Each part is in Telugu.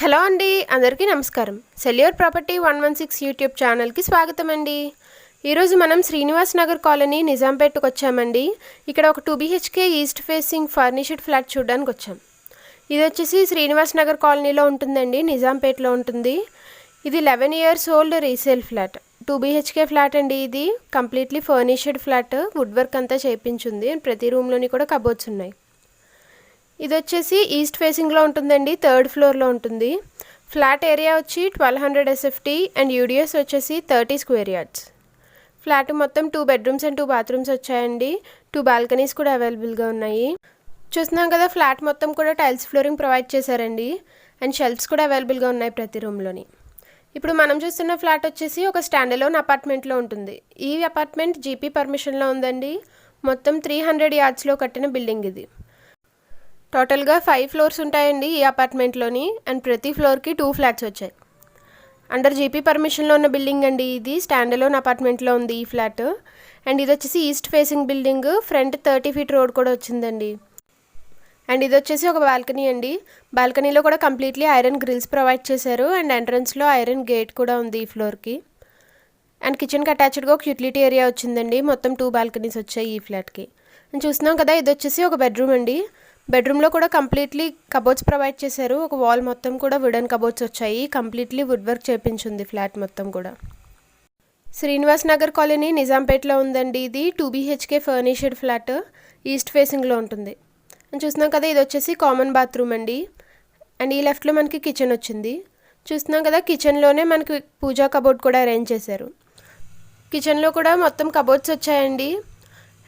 హలో అండి, అందరికీ నమస్కారం. సెల్యూర్ ప్రాపర్టీ 116 యూట్యూబ్ ఛానల్కి స్వాగతం అండి. ఈరోజు మనం శ్రీనివాస్ నగర్ కాలనీ నిజాంపేటకు వచ్చామండి. ఇక్కడ ఒక 2 BHK east facing furnished flat చూడడానికి వచ్చాం. ఇది వచ్చేసి శ్రీనివాస్ నగర్ కాలనీలో ఉంటుందండి, నిజాంపేటలో ఉంటుంది. ఇది 11 years old resale flat. 2 BHK flat అండి. ఇది completely furnished flat, wood work అంతా చేయించుంది. ప్రతి రూమ్లోని కూడా కబోర్డ్స్ ఉన్నాయి. ఇది వచ్చేసి ఈస్ట్ ఫేసింగ్లో ఉంటుందండి, 3rd ఫ్లోర్లో ఉంటుంది. ఫ్లాట్ ఏరియా వచ్చి 1200 SFT అండ్ యూడిఎస్ వచ్చేసి 30 square yards. ఫ్లాట్ మొత్తం 2 bedrooms అండ్ 2 bathrooms వచ్చాయండి. 2 balconies కూడా అవైలబుల్గా ఉన్నాయి. చూస్తున్నాం కదా, ఫ్లాట్ మొత్తం కూడా టైల్స్ ఫ్లోరింగ్ ప్రొవైడ్ చేశారండి. అండ్ షెల్ఫ్స్ కూడా అవైలబుల్గా ఉన్నాయి ప్రతి రూమ్లోని. ఇప్పుడు మనం చూస్తున్న ఫ్లాట్ వచ్చేసి ఒక స్టాండ్ అలోన్ అపార్ట్మెంట్లో ఉంటుంది. ఈ అపార్ట్మెంట్ జీపీ పర్మిషన్లో ఉందండి. మొత్తం 300 yardsలో కట్టిన బిల్డింగ్ ఇది. టోటల్గా 5 floors ఉంటాయండి ఈ అపార్ట్మెంట్లోని. అండ్ ప్రతి ఫ్లోర్కి 2 flats వచ్చాయి. అండర్ జీపీ పర్మిషన్లో ఉన్న బిల్డింగ్ అండి. ఇది స్టాండ్ అలోన్ అపార్ట్మెంట్లో ఉంది ఈ ఫ్లాట్. అండ్ ఇది వచ్చేసి east facing building, front 30 feet road కూడా వచ్చిందండి. అండ్ ఇది వచ్చేసి ఒక బాల్కనీ అండి. బాల్కనీలో కూడా కంప్లీట్లీ ఐరన్ గ్రిల్స్ ప్రొవైడ్ చేశారు. అండ్ ఎంట్రన్స్లో ఐరన్ గేట్ కూడా ఉంది ఈ ఫ్లోర్కి. అండ్ కిచెన్కి అటాచ్డ్గా ఒక యూటిలిటీ ఏరియా వచ్చిందండి. మొత్తం 2 balconies వచ్చాయి ఈ ఫ్లాట్కి. అండ్ చూస్తున్నాం కదా, ఇది వచ్చేసి ఒక బెడ్రూమ్ అండి. బెడ్రూమ్లో కూడా కంప్లీట్లీ కబోర్డ్స్ ప్రొవైడ్ చేశారు. ఒక వాల్ మొత్తం కూడా వుడెన్ కబోర్డ్స్ వచ్చాయి. కంప్లీట్లీ వుడ్ వర్క్ చేయించుంది ఫ్లాట్ మొత్తం కూడా. శ్రీనివాస్ నగర్ కాలనీ నిజాంపేటలో ఉందండి. ఇది 2 BHK ఫర్నిష్డ్ ఫ్లాట్, ఈస్ట్ ఫేసింగ్లో ఉంటుంది. అని చూస్తున్నాం కదా, ఇది వచ్చేసి కామన్ బాత్రూమ్ అండి. అండ్ ఈ లెఫ్ట్లో మనకి కిచెన్ వచ్చింది. చూస్తున్నాం కదా, కిచెన్లోనే మనకి పూజా కబోర్డ్ కూడా అరేంజ్ చేశారు. కిచెన్లో కూడా మొత్తం కబోర్డ్స్ వచ్చాయండి.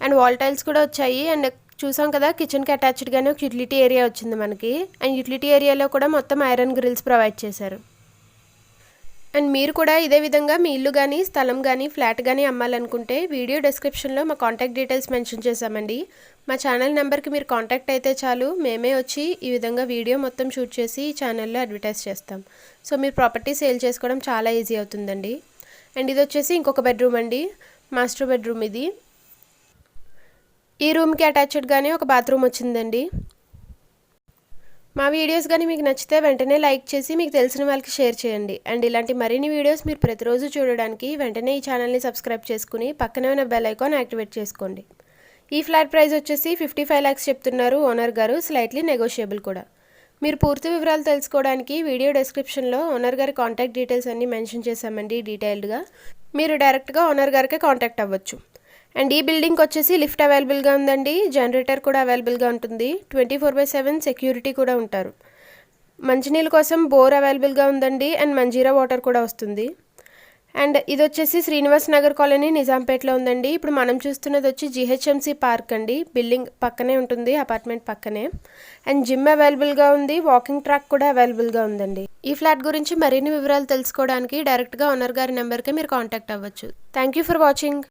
అండ్ వాల్ టైల్స్ కూడా వచ్చాయి. అండ్ చూసాం కదా, కిచెన్కి అటాచ్డ్గానే ఒక యూటిలిటీ ఏరియా వచ్చింది మనకి. అండ్ యూటిలిటీ ఏరియాలో కూడా మొత్తం ఐరన్ గ్రిల్స్ ప్రొవైడ్ చేశారు. అండ్ మీరు కూడా ఇదే విధంగా మీ ఇల్లు కానీ, స్థలం కానీ, ఫ్లాట్ కానీ అమ్మాలనుకుంటే వీడియో డిస్క్రిప్షన్లో మా కాంటాక్ట్ డీటెయిల్స్ మెన్షన్ చేశామండి. మా ఛానల్ నెంబర్కి మీరు కాంటాక్ట్ అయితే చాలు, మేమే వచ్చి ఈ విధంగా వీడియో మొత్తం షూట్ చేసి ఈ ఛానల్లో అడ్వర్టైజ్ చేస్తాం. సో మీరు ప్రాపర్టీ సేల్ చేసుకోవడం చాలా ఈజీ అవుతుందండి. అండ్ ఇది వచ్చేసి ఇంకొక బెడ్రూమ్ అండి, మాస్టర్ బెడ్రూమ్ ఇది. ఈ రూమ్కి అటాచ్డ్గానే ఒక బాత్రూమ్ వచ్చిందండి. మా వీడియోస్ కానీ మీకు నచ్చితే వెంటనే లైక్ చేసి మీకు తెలిసిన వాళ్ళకి షేర్ చేయండి. అండ్ ఇలాంటి మరిన్ని వీడియోస్ మీరు ప్రతిరోజు చూడడానికి వెంటనే ఈ ఛానల్ని సబ్స్క్రైబ్ చేసుకుని పక్కనే ఉన్న బెల్ ఐకాన్ యాక్టివేట్ చేసుకోండి. ఈ ఫ్లాట్ ప్రైస్ వచ్చేసి 55 lakhs చెప్తున్నారు ఓనర్ గారు, స్లైట్లీ నెగోషియబుల్ కూడా. మీరు పూర్తి వివరాలు తెలుసుకోవడానికి వీడియో డిస్క్రిప్షన్లో ఓనర్ గారి కాంటాక్ట్ డీటెయిల్స్ అన్నీ మెన్షన్ చేశామండి డీటెయిల్డ్గా. మీరు డైరెక్ట్గా ఓనర్ గారికే కాంటాక్ట్ అవ్వచ్చు. అండ్ ఈ బిల్డింగ్కి వచ్చేసి లిఫ్ట్ అవైలబుల్గా ఉందండి. జనరేటర్ కూడా అవైలబుల్గా ఉంటుంది. 24/7 సెక్యూరిటీ కూడా ఉంటారు. మంచినీళ్ళ కోసం బోర్ అవైలబుల్గా ఉందండి. అండ్ మంజీరా వాటర్ కూడా వస్తుంది. అండ్ ఇది వచ్చేసి శ్రీనివాస్ నగర్ కాలనీ నిజాంపేటలో ఉందండి. ఇప్పుడు మనం చూస్తున్నది వచ్చి GHMC పార్క్ అండి. బిల్డింగ్ పక్కనే ఉంటుంది, అపార్ట్మెంట్ పక్కనే. అండ్ జిమ్ అవైలబుల్గా ఉంది, వాకింగ్ ట్రాక్ కూడా అవైలబుల్గా ఉందండి. ఈ ఫ్లాట్ గురించి మరిన్ని వివరాలు తెలుసుకోవడానికి డైరెక్ట్గా ఓనర్ గారి నెంబర్కి మీరు కాంటాక్ట్ అవ్వచ్చు. Thank you for watching.